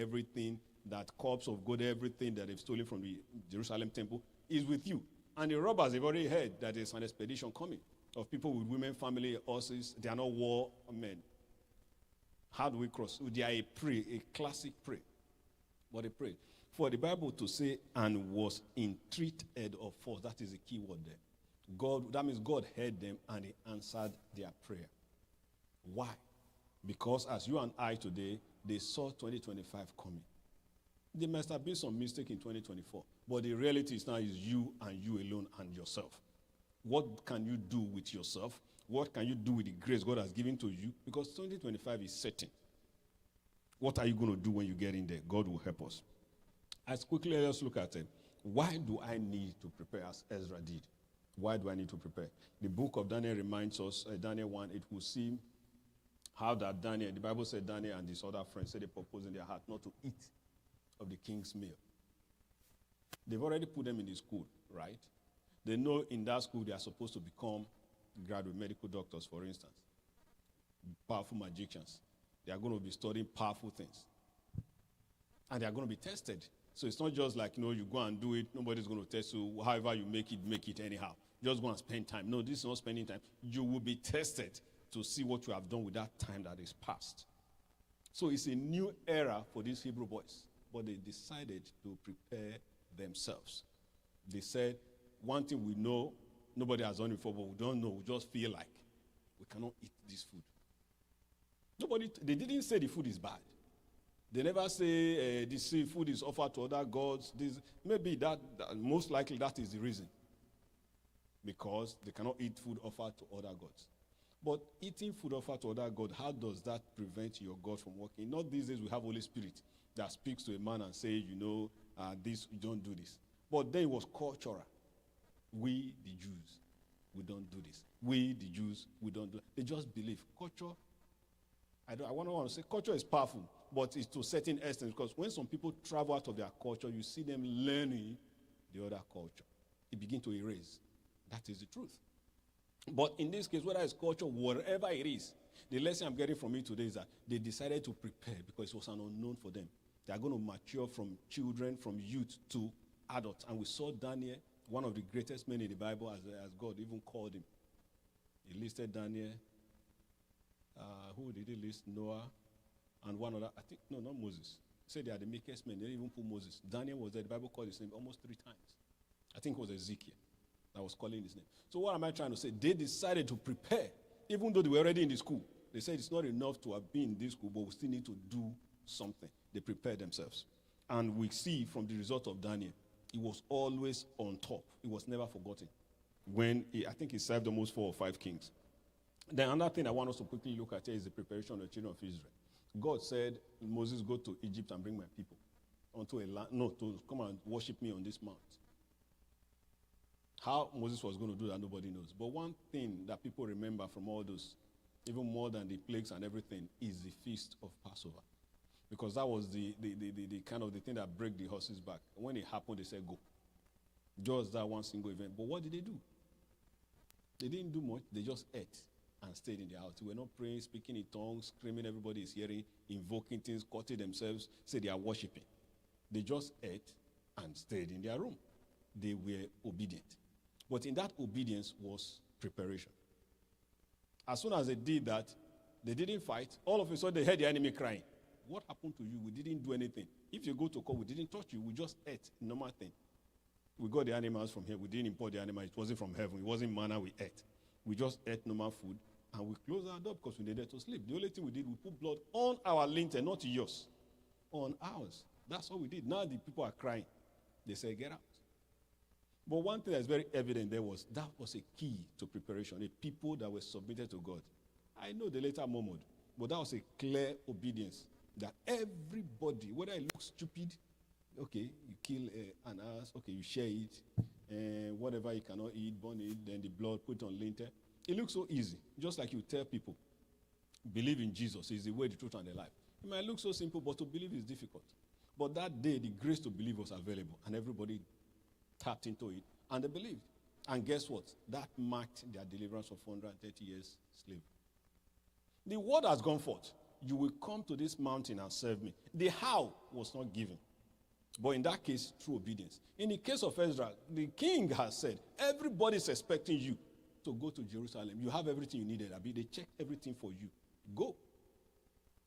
everything, that corpse of gold, everything that they've stolen from the Jerusalem temple is with you. And the robbers, they've already heard that there's an expedition coming of people with women, family, horses. They are not war men. How do we cross? They are a prey, a classic prey. But they pray. For the Bible to say, and was entreated of force, that is the key word there. God, that means God heard them and he answered their prayer. Why? Because as you and I today, they saw 2025 coming. There must have been some mistake in 2024. But the reality is now is you and you alone and yourself. What can you do with yourself? What can you do with the grace God has given to you? Because 2025 is certain. What are you going to do when you get in there? God will help us. As quickly, let's look at it. Why do I need to prepare as Ezra did? Why do I need to prepare? The book of Daniel reminds us, Daniel 1, it will see how that Daniel, the Bible said Daniel and his other friends said they purposed in their heart not to eat of the king's meal. They've already put them in the school, right? They know in that school they are supposed to become graduate medical doctors, for instance. Powerful magicians. They are going to be studying powerful things. And they are going to be tested. So it's not just like, you go and do it. Nobody's going to test you. However you make it anyhow. Just go and spend time. No, this is not spending time. You will be tested to see what you have done with that time that is past. So it's a new era for these Hebrew boys. But they decided to prepare themselves. They said, one thing we know, nobody has done it before, but we don't know. We just feel like we cannot eat this food. They didn't say the food is bad. They never say the food is offered to other gods. Maybe that most likely that is the reason. Because they cannot eat food offered to other gods. But eating food offered to other gods, how does that prevent your God from working? Not these days we have Holy Spirit that speaks to a man and say, this, you don't do this. But then it was cultural. We, the Jews, we don't do this. We, the Jews, we don't do it. They just believe. Culture, I want to say culture is powerful, but it's to a certain extent, because when some people travel out of their culture, you see them learning the other culture. It begins to erase. That is the truth. But in this case, whether it's culture, whatever it is, the lesson I'm getting from it today is that they decided to prepare because it was an unknown for them. They are going to mature from children, from youth to adults. And we saw Daniel, one of the greatest men in the Bible, as God even called him. He listed Daniel. Who did he list? Noah. And one other, not Moses. He said they are the meekest men. They didn't even put Moses. Daniel was there. The Bible called his name almost 3 times. I think it was Ezekiel that was calling his name. So what am I trying to say? They decided to prepare, even though they were already in the school. They said it's not enough to have been in this school, but we still need to do something. They prepared themselves. And we see from the result of Daniel, he was always on top. He was never forgotten. I think he served almost 4 or 5 kings. Then another thing I want us to quickly look at here is the preparation of the children of Israel. God said, Moses, go to Egypt and bring my people onto a land, to come and worship me on this mount. How Moses was going to do that, nobody knows. But one thing that people remember from all those, even more than the plagues and everything, is the feast of Passover. Because that was the kind of the thing that broke the horse's back. When it happened, they said, go. Just that one single event. But what did they do? They didn't do much. They just ate and stayed in their house. They were not praying, speaking in tongues, screaming, everybody is hearing, invoking things, cutting themselves, say they are worshiping. They just ate and stayed in their room. They were obedient. But in that obedience was preparation. As soon as they did that, they didn't fight. All of a sudden, they heard the enemy crying. What happened to you? We didn't do anything. If you go to court, we didn't touch you. We just ate. Normal thing. We got the animals from here. We didn't import the animal. It wasn't from heaven. It wasn't manna we ate. We just ate normal food. And we closed our door because we needed to sleep. The only thing we did, we put blood on our lintel, not yours. On ours. That's what we did. Now the people are crying. They say, get out. But one thing that's very evident there was that was a key to preparation. A people that were submitted to God. I know they later murmured, but that was a clear obedience. That everybody, whether it looks stupid, okay, you kill an ass, okay, you share it, and whatever you cannot eat, burn it, then the blood, put it on lintel. It looks so easy. Just like you tell people, believe in Jesus is the way, the truth, and the life. It might look so simple, but to believe is difficult. But that day, the grace to believe was available, and everybody tapped into it, and they believed. And guess what? That marked their deliverance of 430 years slavery. The word has gone forth. you will come to this mountain and serve me. The how was not given. But in that case, through obedience. In the case of Ezra, the king has said, everybody's expecting you to go to Jerusalem. You have everything you needed. Abi, they check everything for you. Go.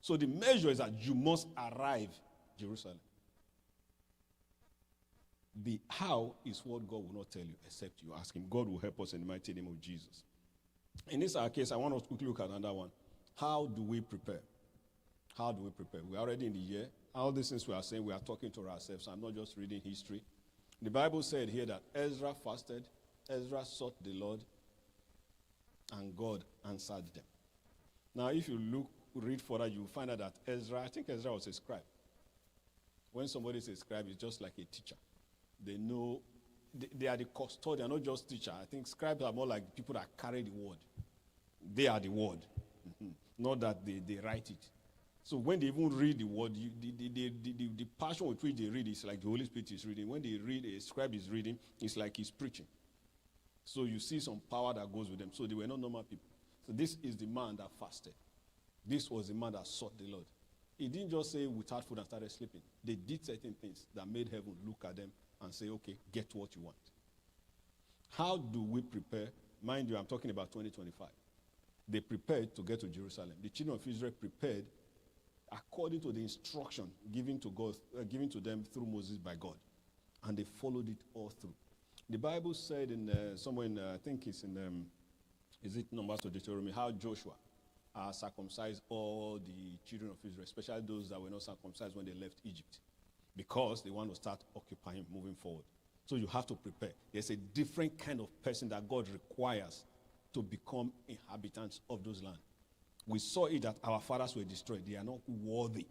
So the measure is that you must arrive Jerusalem. The how is what God will not tell you except you ask him. God will help us in the mighty name of Jesus. In this case, I want us to quickly look at another one. How do we prepare? How do we prepare? We're already in the year. All these things we are saying, we are talking to ourselves. I'm not just reading history. The Bible said here that Ezra fasted, Ezra sought the Lord, and God answered them. Now, if you read further, you will find out that Ezra, I think Ezra was a scribe. When somebody is a scribe, it's just like a teacher. They know, they are the custodian, not just teacher. I think scribes are more like people that carry the word. They are the word. Not that they write it. So when they even read the word, the passion with which they read is like the Holy Spirit is reading. When they read, a scribe is reading, it's like he's preaching. So you see some power that goes with them. So they were not normal people. So this is the man that fasted. This was the man that sought the Lord. He didn't just say without food and started sleeping. They did certain things that made heaven look at them and say, okay, get what you want. How do we prepare? Mind you, I'm talking about 2025. They prepared to get to Jerusalem. The children of Israel prepared according to the instruction given to them through Moses by God. And they followed it all through. The Bible said in somewhere in, I think it's in, is it Numbers or Deuteronomy, how Joshua circumcised all the children of Israel, especially those that were not circumcised when they left Egypt, because they want to start occupying, moving forward. So you have to prepare. There's a different kind of person that God requires to become inhabitants of those lands. We saw it that our fathers were destroyed. They are not worthy,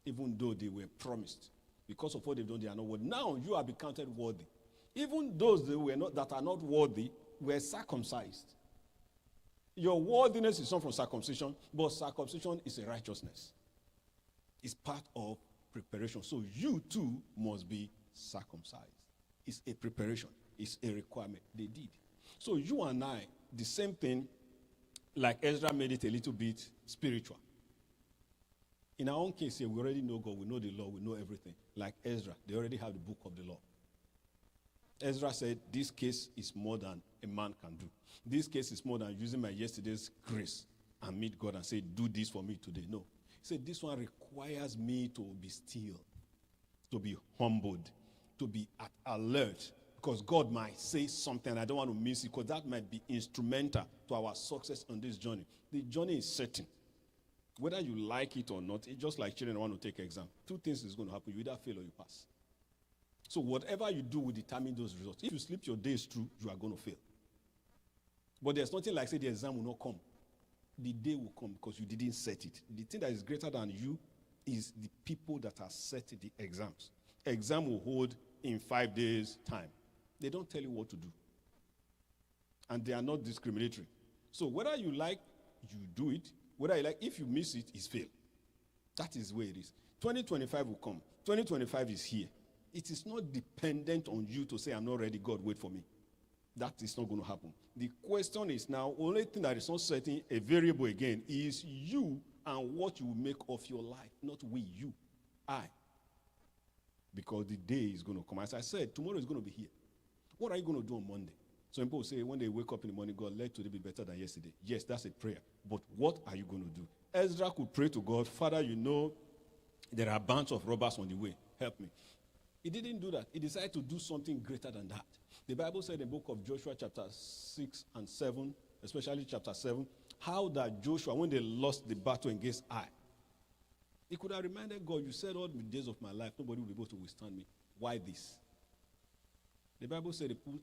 even though they were promised. Because of what they've done, they are not worthy. Now you are be counted worthy. Even those that are not worthy were circumcised. Your worthiness is not from circumcision, but circumcision is a righteousness. It's part of preparation. So you too must be circumcised. It's a preparation. It's a requirement. They did. So you and I, the same thing, like Ezra made it a little bit spiritual. In our own case here, we already know God, we know the law, we know everything. Like Ezra, they already have the book of the law. Ezra said, this case is more than a man can do. This case is more than using my yesterday's grace and meet God and say, do this for me today. No. He said, this one requires me to be still, to be humbled, to be at alert, because God might say something, I don't want to miss it, because that might be instrumental to our success on this journey. The journey is certain. Whether you like it or not, it's just like children want to take exam. Two things is going to happen. You either fail or you pass. So whatever you do will determine those results. If you sleep your days through, you are going to fail. But there's nothing like say the exam will not come. The day will come because you didn't set it. The thing that is greater than you is the people that are setting the exams. Exam will hold in 5 days' time. They don't tell you what to do. And they are not discriminatory. So whether you like, you do it. Whether you like, if you miss it, it's fail. That is where it is. 2025 will come. 2025 is here. It is not dependent on you to say, I'm not ready, God, wait for me. That is not going to happen. The question is now, only thing that is not certain, a variable again, is you and what you will make of your life. Not we, you, I. Because the day is going to come. As I said, tomorrow is going to be here. What are you going to do on Monday? Some people say when they wake up in the morning, God, let today be better than yesterday. Yes, that's a prayer. But what are you going to do? Ezra could pray to God, Father, you know there are bands of robbers on the way. Help me. He didn't do that. He decided to do something greater than that. The Bible said in the book of Joshua chapter 6 and 7, especially chapter 7, how that Joshua, when they lost the battle against Ai, he could have reminded God, you said all the days of my life, nobody will be able to withstand me. Why this? The Bible said they put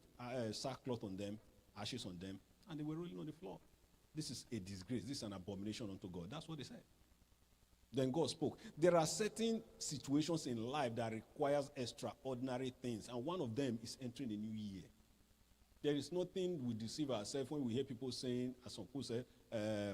sackcloth on them, ashes on them, and they were rolling on the floor. This is a disgrace. This is an abomination unto God. That's what they said. Then God spoke. There are certain situations in life that requires extraordinary things, and one of them is entering the new year. There is nothing we deceive ourselves when we hear people saying, as some people say,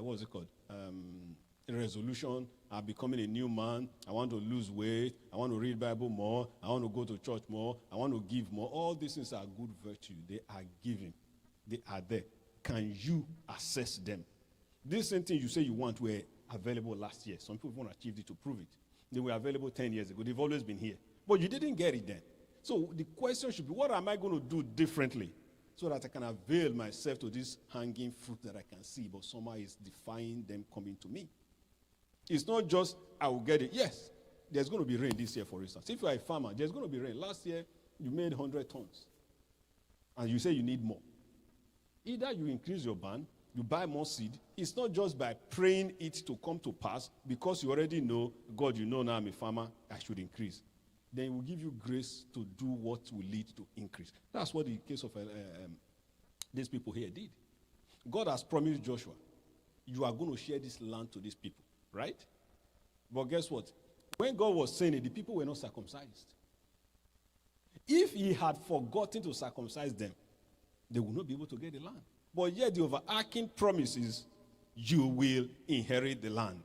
what is it called? A resolution, I'm becoming a new man, I want to lose weight, I want to read Bible more, I want to go to church more, I want to give more. All these things are good virtue. They are giving. They are there. Can you assess them? This same thing you say you want, where available last year. Some people even achieved it to prove it. They were available 10 years ago. They've always been here. But you didn't get it then. So the question should be, what am I going to do differently so that I can avail myself to this hanging fruit that I can see, but somehow is defying them coming to me? It's not just, I will get it. Yes, there's going to be rain this year, for instance. If you are a farmer, there's going to be rain. Last year, you made 100 tons. And you say you need more. Either you increase your barn, you buy more seed. It's not just by praying it to come to pass, because you already know, God, you know now I'm a farmer, I should increase. Then he will give you grace to do what will lead to increase. That's what the case of these people here did. God has promised Joshua, you are going to share this land to these people, right? But guess what? When God was saying it, the people were not circumcised. If he had forgotten to circumcise them, they would not be able to get the land. But yet the overarching promise is, you will inherit the land.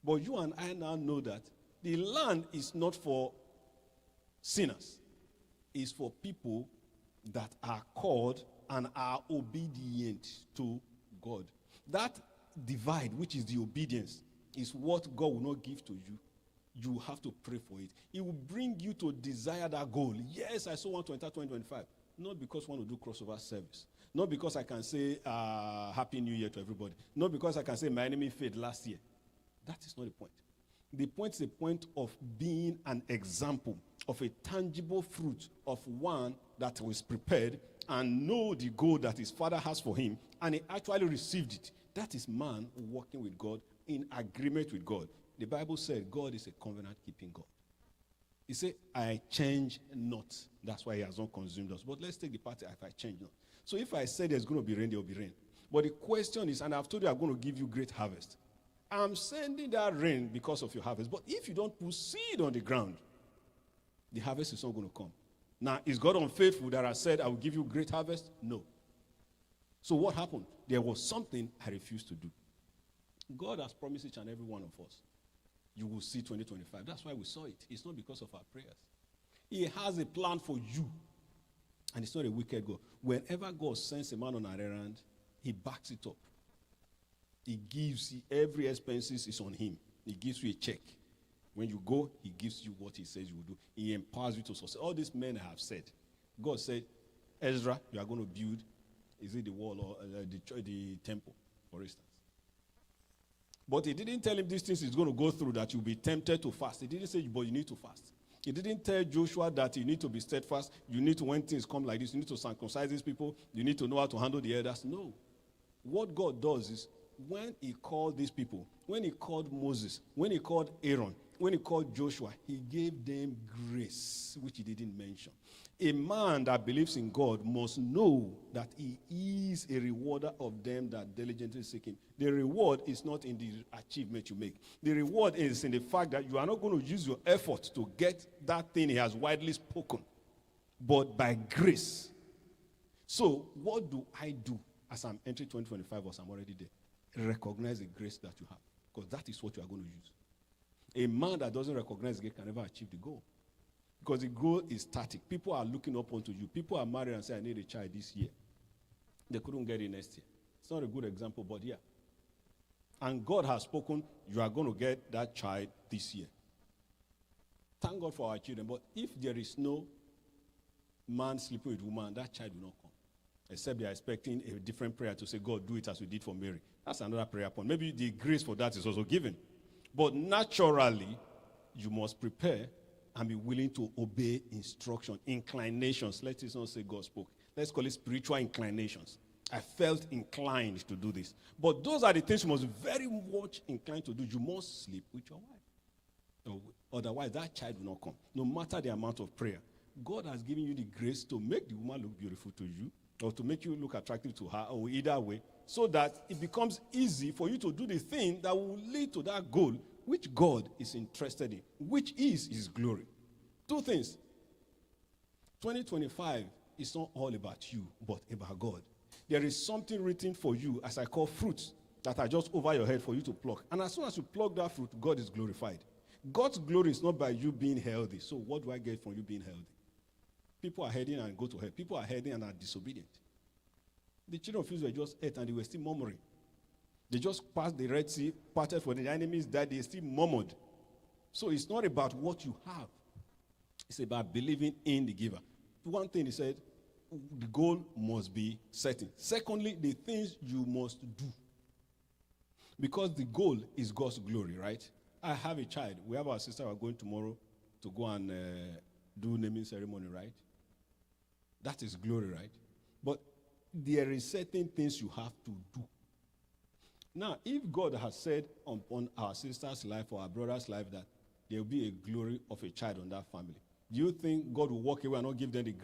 But you and I now know that the land is not for sinners. It's for people that are called and are obedient to God. That divide, which is the obedience, is what God will not give to you. You have to pray for it. It will bring you to desire that goal. Yes, I so want to enter 2025. Not because I want to do crossover service. Not because I can say Happy New Year to everybody. Not because I can say my enemy failed last year. That is not the point. The point is the point of being an example of a tangible fruit of one that was prepared and know the goal that his father has for him, and he actually received it. That is man walking with God in agreement with God. The Bible said God is a covenant-keeping God. He said, I change not. That's why he has not consumed us. But let's take the part if I change not. So if I say there's going to be rain, there will be rain. But the question is, and I've told you I'm going to give you great harvest. I'm sending that rain because of your harvest. But if you don't put seed on the ground, the harvest is not going to come. Now, is God unfaithful that I said I will give you great harvest? No. So what happened? There was something I refused to do. God has promised each and every one of us, you will see 2025. That's why we saw it. It's not because of our prayers. He has a plan for you. And it's not a wicked God. Whenever God sends a man on an errand, he backs it up. He gives you, every expenses is on him. He gives you a check. When you go, he gives you what he says you will do. He empowers you to succeed. All these men have said. God said, Ezra, you are going to build, is it the wall or the temple, for instance. But he didn't tell him these things he's going to go through, that you'll be tempted to fast. He didn't say, but you need to fast. He didn't tell Joshua that you need to be steadfast. You need to, when things come like this, you need to circumcise these people. You need to know how to handle the elders. No. What God does is, when he called these people, when he called Moses, when he called Aaron, when he called Joshua, he gave them grace, which he didn't mention. A man that believes in God must know that he is a rewarder of them that diligently seek him. The reward is not in the achievement you make. The reward is in the fact that you are not going to use your effort to get that thing he has widely spoken, but by grace. So what do I do as I'm entering 2025 or as I'm already there? Recognize the grace that you have, because that is what you are going to use. A man that doesn't recognize grace can never achieve the goal, because the goal is static. People are looking up onto you. People are married and say, I need a child this year. They couldn't get it next year. It's not a good example, but yeah. And God has spoken, you are going to get that child this year. Thank God for our children, but if there is no man sleeping with woman, that child will not come. Except they are expecting a different prayer to say, God, do it as we did for Mary. That's another prayer point. Maybe the grace for that is also given. But naturally, you must prepare and be willing to obey instruction, inclinations. Let us not say God spoke. Let's call it spiritual inclinations. I felt inclined to do this. But those are the things you must be very much inclined to do. You must sleep with your wife. Otherwise, that child will not come. No matter the amount of prayer. God has given you the grace to make the woman look beautiful to you, or to make you look attractive to her, or either way, so that it becomes easy for you to do the thing that will lead to that goal, which God is interested in, which is his glory. Two things. 2025 is not all about you, but about God. There is something written for you, as I call fruits, that are just over your head for you to pluck. And as soon as you pluck that fruit, God is glorified. God's glory is not by you being healthy. So what do I get from you being healthy? People are heading and go to hell. People are heading and are disobedient. The children of Israel just ate and they were still murmuring. They just passed the Red Sea, parted for the enemies, that they still murmured. So it's not about what you have. It's about believing in the giver. One thing he said, the goal must be certain. Secondly, the things you must do. Because the goal is God's glory, right? I have a child. We have our sister who are going tomorrow to go and do naming ceremony, right? That is glory, right? But there is certain things you have to do. Now, if God has said on our sister's life or our brother's life that there will be a glory of a child on that family, do you think God will walk away and not give them the grace